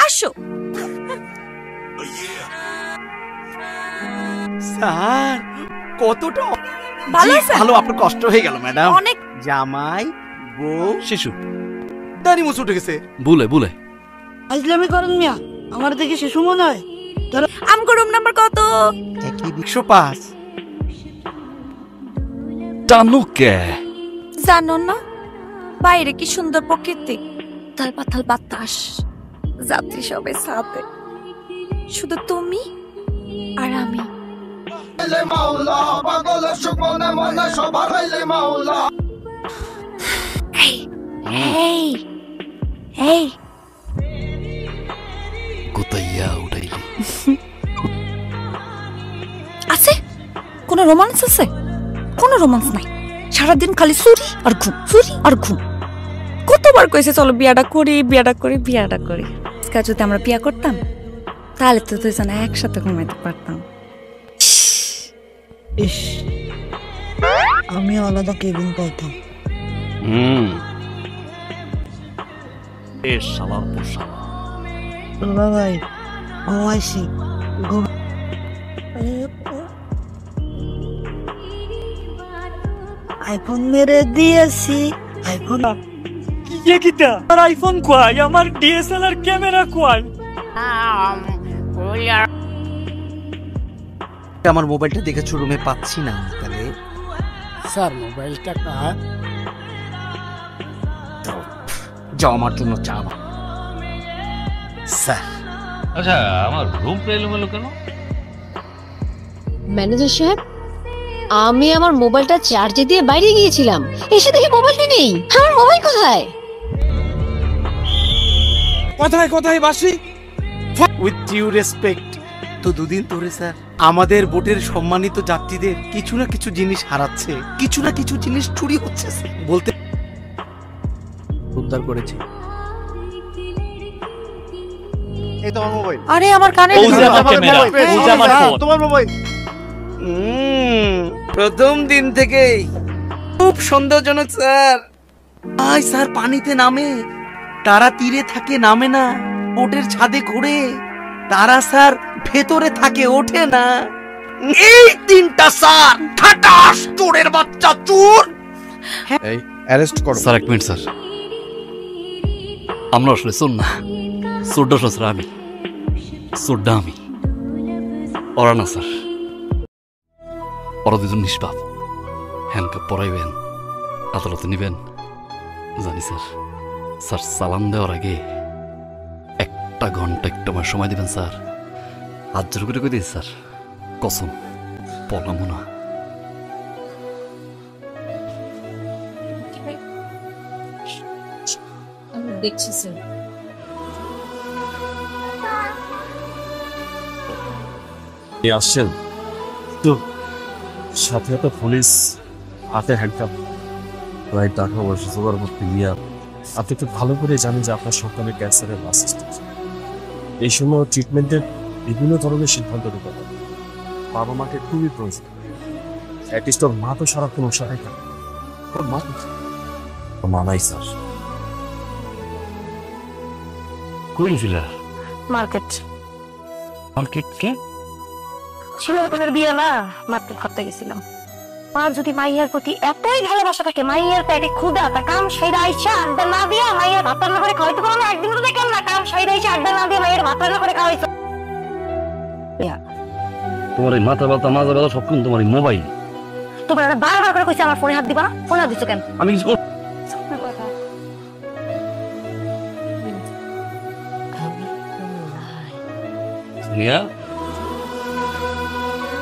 আসো। স্যার কতটা ভালো আছে? ভালো, আপনার কষ্ট হয়ে গেল ম্যাডাম। অনেক জামাই বউ শিশু দাড়ি মুছ উঠে গেছে। বুলে বুলে আজলামি করেন মিয়া, আমার দেখে শিশু মনে হয়। আমগো রুম নাম্বার কত? 105। টানো কে? জানো না বাইরে কি সুন্দর প্রকৃতি, তাল পাতাল বাতাস, যাত্রী সবাই সাথে, শুধু তুমি আর আমি। এই এই কোথাইয়া উঠাইলি? আছে কোনো রোমান্স আছে? কোনো রোমান্স নাই, সারাদিন খালি চুরি আর ঘুম, চুরি আর ঘুম। কতবার কইছে চলো বিয়াটা করি, বিয়াটা করি, বিয়াটা করি। আজকে যদি আমরা বিয়া করতাম তাহলে তো দুইজনে একসাথে ঘুমাইতে পারতাম। ইস, আমি আলাদা কেবিন পাইতাম। এ শালার পোশাক। ভাই ঘুমাইছি, আইফোন মেরে দিয়েছি। আইফোন কিটা আর আইফোন কোয়াই, আমার ডিএসএলআর ক্যামেরা কোয়াই। আমার মোবাইলটা দেখেছো রুমে পাচ্ছি না। তাহলে স্যার মোবাইলটা কার? যাও আমার জন্য চা। স্যার আচ্ছা, আমার রুম এলোমেলো কেন? ম্যানেজার সাহেব, আমি আমার মোবাইলটা চার্জে দিয়ে বাইরে গিয়েছিলাম, এসে দেখি মোবাইলটা নেই। আমার মোবাইল কোথায়? কোথায় কোথায় বাসি? উইথ ডিউ রেসপেক্ট, তো দুদিন ধরে স্যার আমাদের বোটের সম্মানিত যাত্রীদের কিছু না কিছু জিনিস হারাচ্ছে, কিছু না কিছু জিনিস চুরি হচ্ছে বলতে উদ্ধার করেছি। এই তোমার মোবাইল। আরে আমার কানে তোমার মোবাইল। প্রথম দিন থেকেই খুব সন্দেহজনক স্যার। আয় স্যার পানিতে নামে, তারা তীরে থাকে নামে না, বোটের ছাদে ঘোরে, তারা স্যার ভেতরে থাকে ওঠে না। এই তিনটা স্যার ঠাটাস চোরের বাচ্চা চোর। এই অ্যারেস্ট করো স্যার। এক মিনিট স্যার, আমরা আসলে শোন না, সোডা স্যার আমি, সোডা আমি, ওরা না স্যার। ওরা দুজন নিষ্পাপ। হ্যান্ডকাপ পরাইবেন, আদালতে নিবেন জানি স্যার। স্যার সালাম দেওয়ার আগে 1 ঘন্টা একটু আমার সময় দিবেন স্যার। হাত জোর করে কই দিই স্যার, কসম পলামো না। দেখছি স্যার। আসছেন তো সাথে সাথে পুলিশ, হাতে হ্যান্ডকাপ, প্রায় টাকা পয়সা জোগাড় করতে গিয়া আপনি তো ভালো করে জানেন যে আপনার সন্তানের ক্যান্সারের লাস্ট স্টেজ। এই সময় ট্রিটমেন্টের বিভিন্ন ধরনের সিদ্ধান্ত নিতে হবে। বাবা মাকে খুবই প্রয়োজন। অ্যাটলিস্ট ওর মা তো সারাক্ষণ ওর সাথে থাকে। ওর মা মানাই স্যার। কই ছিলা? মার্কেট। মার্কেট কে? ছেলের বিয়ে না, মার্কেট করতে গেছিলাম। মার যদি মাইয়ার প্রতি এতই ভালোবাসা থাকে, মাইয়ার পেটে ক্ষুধা, তার কাম সাইডা আইসা আড্ডা না দিয়া মাইয়ার ভাত রান্না করে খাওয়াইতে পারো না। একদিন তো দেখলাম না, কাম সাইডা আইসা আড্ডা না দিয়ে মাইয়ার ভাত রান্না করে খাওয়াইছো। তোমার এই মাথা ব্যথা মাজা ব্যথা সব কিন্তু তোমার এই মোবাইল। তোমরা বারবার করে কইছে আমার ফোনে হাত দিবা না, ফোনে হাত দিছো কেন? আমি কিছু সোনিয়া,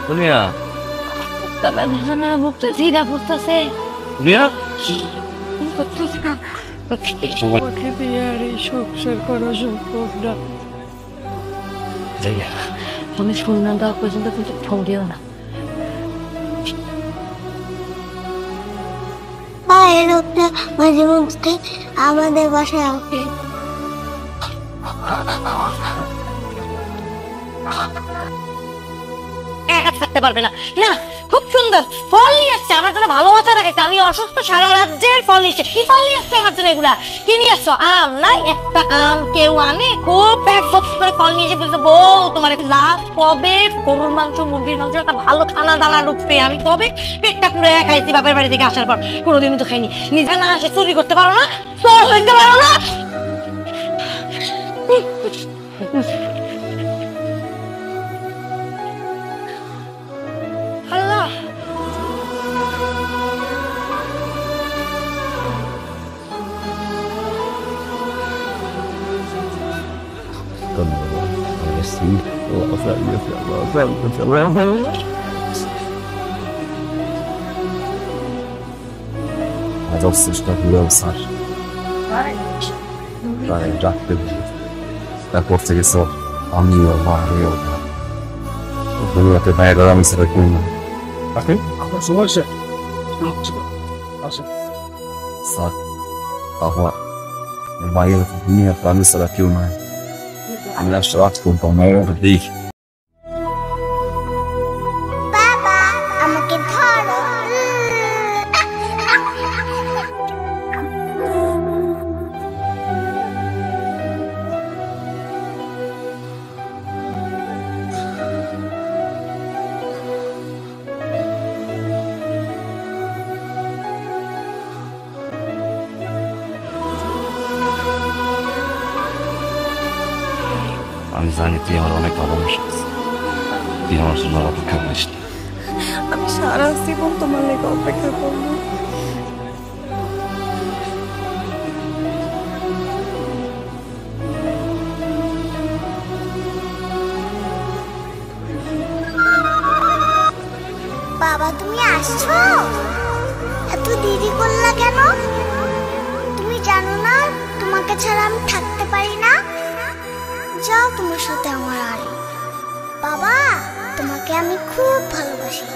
সোনিয়া, তবে না বুঝতে জিরা বুঝতেছে। সোনিয়া ওকে দিয়ে আর এই সংসার করা সম্ভব না। ফোনে ফোন না দেওয়া পর্যন্ত কিন্তু ফোন দিও না। মায়ের লোকটা মাঝে মধ্যে আমাদের বাসায় আসে। এক থাকতে পারবে না। না, খুব সুন্দর ফল নিয়ে আসছে আমার জন্য, ভালো মাথা রাখেছে। আমি অসুস্থ, সারা রাজ্যের ফল নিচ্ছে। কি ফল নিয়ে আসছে আমার জন্য? এগুলা কি নিয়ে আসছো? আম নাই, একটা আম কেউ আনে? খুব ব্যাগ ভর্তি করে ফল নিয়ে এসে বলছে, বউ তোমার লাভ কবে গরুর মাংস, মুরগির মাংস, একটা ভালো খানা দানা ঢুকবে। আমি কবে পেটটা পুরো খাইছি বাপের বাড়ি থেকে আসার পর, কোনোদিনও তো খাইনি। নিজে না আসে চুরি করতে পারো না, চোর হইতে পারো না। আল্লাহ, আজব চেষ্টা করলেও স্যার তাই রাখতে তারপর থেকে সব আমিও মারিও দুনিয়াতে বাইরে আমি সেটা কেউ না স্যার তাহলে বাইরে দুনিয়াতে আমি সেটা কেউ নয়। আমি আসলে রাত করতাম না দেখি বাবা আমাকে ধরো। আমি জানি তুই আমার অনেক ভালোবাসিস, তুই আমার জন্য অপেক্ষা করিস না। আমি সারা জীবন তোমার লেগে অপেক্ষা করবো। বাবা তুমি আসছো? এত দেরি করলা কেন? তুমি জানো না তোমাকে ছাড়া আমি থাকতে পারি না? যাও তোমার সাথে আমার আড়ে। বাবা তোমাকে আমি খুব ভালোবাসি।